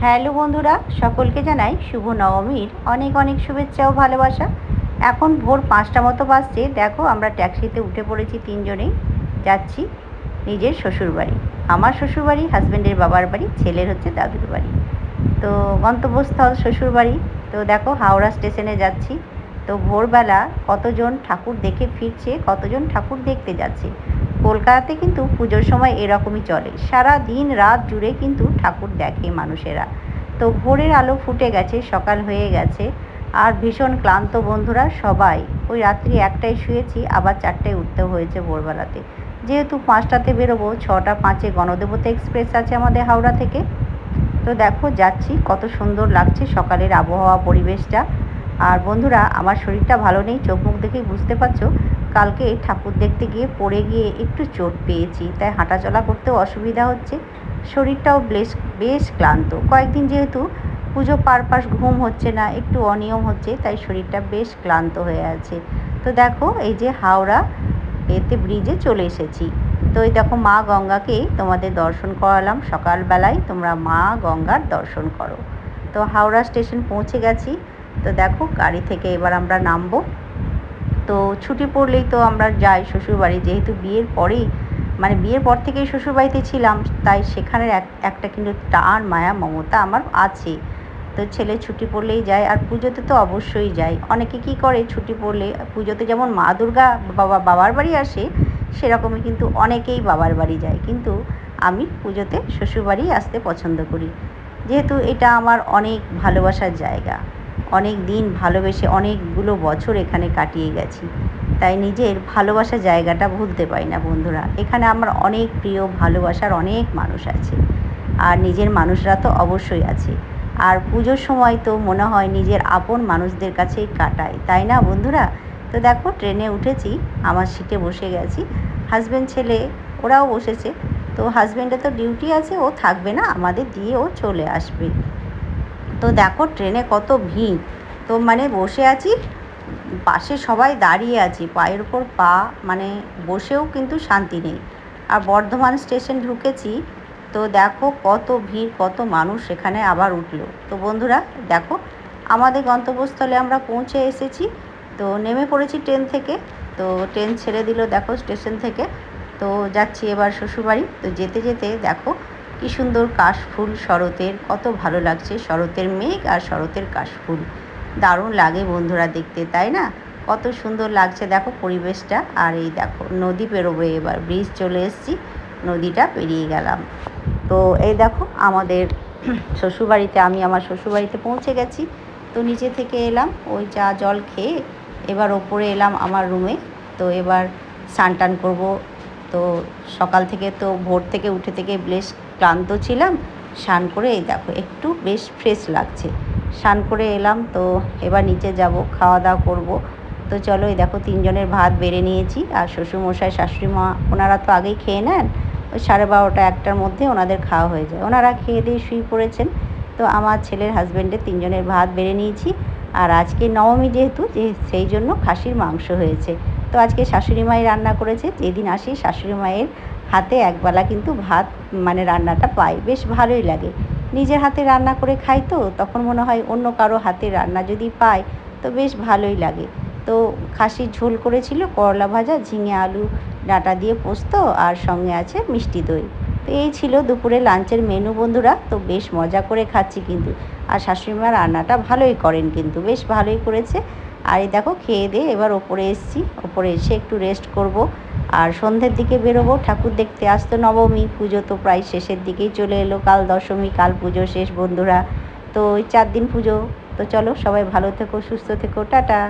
Hello বন্ধুরা, সকলকে জানাই শুভ নবমীর অনেক অনেক শুভেচ্ছা ও ভালোবাসা। এখন ভোর 5টা মতো বাজছে। দেখো, আমরা ট্যাক্সিতে উঠে পড়েছি, তিনজনেই যাচ্ছি নিজের শ্বশুরবাড়ি। আমার শ্বশুরবাড়ি, হাজব্যান্ডের বাবার বাড়ি, ছেলের হচ্ছে দাদুর বাড়ি। তো গন্তব্যস্থল শ্বশুরবাড়ি। তো দেখো, হাওড়া স্টেশনে যাচ্ছি। তো ভোরবেলা কতজন ঠাকুর দেখে ফিরছে, কতজন ঠাকুর দেখতে যাচ্ছে। কলকাতাতে কিন্তু পুজোর সময় এরকমই চলে, সারা দিন রাত জুড়ে কিন্তু ঠাকুর দেখে মানুষেরা। তো ভোরের আলো ফুটে গেছে, সকাল হয়ে গেছে, আর ভীষণ ক্লান্ত বন্ধুরা সবাই। ওই রাত্রি 1টায় শুয়েছি, আবার 4টায় উঠতে হয়েছে ভোরবেলাতে। যেহেতু 5টাতে বেরোবো, 6টা 5-এ গণদেবতা এক্সপ্রেস আছে আমাদের হাওড়া থেকে। তো দেখো যাচ্ছি, কত সুন্দর লাগছে সকালের আবহাওয়া, পরিবেশটা। আর বন্ধুরা, আমার শরীরটা ভালো নেই, চোখ মুখ দেখেই বুঝতে পারছো। কালকে ঠাকুর দেখতে গিয়ে পড়ে গিয়ে একটু চোট পেয়েছি, তাই হাঁটাচলা করতেও অসুবিধা হচ্ছে। শরীরটাও বেশ ক্লান্ত। কয়েকদিন যেহেতু পুজো পারপাস ঘুম হচ্ছে না, একটু অনিয়ম হচ্ছে, তাই শরীরটা বেশ ক্লান্ত হয়ে আছে। তো দেখো, এই যে হাওড়া ব্রিজে চলে এসেছি। তো এই দেখো, মা গঙ্গাকে তোমাদের দর্শন করালাম সকালবেলায়। তোমরা মা গঙ্গার দর্শন করো। তো হাওড়া স্টেশন পৌঁছে গেছি। তো দেখো, গাড়ি থেকে এবার আমরা নামবো। তো ছুটি পড়লেই তো আমরা যাই শ্বশুরবাড়ি, যেহেতু বিয়ের পরেই, মানে বিয়ের পর থেকেই শ্বশুরবাড়িতে ছিলাম, তাই সেখানের একটা কিন্তু টান মায়া মমতা আমার আছে। তো ছেলে ছুটি পড়লেই যায়, আর পুজোতে তো অবশ্যই যাই। অনেকে কি করে, ছুটি পড়লে পুজোতে যেমন মা দুর্গা বাবার বাড়ি আসে, সেরকমই কিন্তু অনেকেই বাবার বাড়ি যায়, কিন্তু আমি পুজোতে শ্বশুরবাড়ি আসতে পছন্দ করি, যেহেতু এটা আমার অনেক ভালোবাসার জায়গা। অনেক দিন ভালোবেসে অনেকগুলো বছর এখানে কাটিয়ে গেছি, তাই নিজের ভালোবাসার জায়গাটা ভুলতে পারি না বন্ধুরা। এখানে আমার অনেক প্রিয়, ভালোবাসার অনেক মানুষ আছে, আর নিজের মানুষরা তো অবশ্যই আছে। আর পুজোর সময় তো মনে হয় নিজের আপন মানুষদের কাছেই কাটাই, তাই না বন্ধুরা? তো দেখো, ট্রেনে উঠেছি, আমার সিটে বসে গেছি, হাজব্যান্ড ছেলে ওরাও বসেছে। তো হাজব্যান্ডের তো ডিউটি আছে, ও থাকবে না, আমাদের দিয়ে ও চলে আসবে। তো দেখো, ট্রেনে কত ভিড়। তো মানে বসে আছি, পাশে সবাই দাঁড়িয়ে আছি, পায়ের উপর পা, মানে বসেও কিন্তু শান্তি নেই। আর বর্ধমান স্টেশন ঢুকেছি, তো দেখো কত ভিড়, কত মানুষ এখানে আবার উঠলো। তো বন্ধুরা দেখো, আমাদের গন্তব্যস্থলে আমরা পৌঁছে এসেছি। তো নেমে পড়েছি ট্রেন থেকে। তো ট্রেন ছেড়ে দিল দেখো স্টেশন থেকে। তো যাচ্ছি এবার শ্বশুরবাড়ি। তো যেতে যেতে দেখো কী সুন্দর কাশফুল শরতের, কত ভালো লাগছে শরতের মেঘ আর শরতের কাশফুল। দারুণ লাগে বন্ধুরা দেখতে, তাই না? কত সুন্দর লাগছে দেখো পরিবেশটা। আর এই দেখো, নদী পেরোবো এবার, ব্রিজ চলে এসেছি, নদীটা পেরিয়ে গেলাম। তো এই দেখো, আমাদের শ্বশুরবাড়িতে, আমি আমার শ্বশুরবাড়িতে পৌঁছে গেছি। তো নিচে থেকে এলাম, ওই চা জল খেয়ে এবার ওপরে এলাম আমার রুমে। তো এবার স্নান টান করবো। তো সকাল থেকে তো ভোর থেকে উঠে থেকে বেশ ক্লান্ত ছিলাম, স্নান করে এই দেখো একটু বেশ ফ্রেশ লাগছে। স্নান করে এলাম। তো এবার নিচে যাব, খাওয়া দাওয়া করবো। তো চলো, এই দেখো তিনজনের ভাত বেড়ে নিয়েছি, আর শ্বশুরমশাই শাশুড়ি মা ওনারা তো আগেই খেয়ে নেন, ওই 12:30 1টার মধ্যে ওনাদের খাওয়া হয়ে যায়, ওনারা খেয়ে দিয়ে শুয়ে পড়েছেন। তো আমার ছেলের হাজব্যান্ডের তিনজনের ভাত বেড়ে নিয়েছি। আর আজকে নবমী যেহেতু, সেই জন্য খাসির মাংস হয়েছে। তো আজকে শাশুড়ি মাই রান্না করেছে। যেদিন আসি শাশুড়ি মায়ের হাতে একবেলা কিন্তু ভাত, মানে রান্নাটা পাই, বেশ ভালোই লাগে। নিজের হাতে রান্না করে খাই, তো তখন মনে হয় অন্য কারো হাতে রান্না যদি পাই তো বেশ ভালোই লাগে। তো খাসির ঝোল করেছিল, করলা ভাজা, ঝিঙে আলু ডাঁটা দিয়ে পোস্ত, আর সঙ্গে আছে মিষ্টি দই। তো এই ছিল দুপুরে লাঞ্চের মেনু বন্ধুরা। তো বেশ মজা করে খাচ্ছি কিন্তু। আর শাশুড়িমা রান্নাটা ভালোই করেন, কিন্তু বেশ ভালোই করেছে। আর এই দেখো, খেয়ে দিয়ে এবার ওপরে এসেছি, ওপরে এসে একটু রেস্ট করব। আর সন্ধ্যের দিকে বেরোবো ঠাকুর দেখতে। আসতো নবমী, পুজো তো প্রায় শেষের দিকেই চলে এলো, কাল দশমী, কাল পুজো শেষ বন্ধুরা। তো ওই 4 দিন পুজো। তো চলো, সবাই ভালো থেকো, সুস্থ থেকো, টাটা।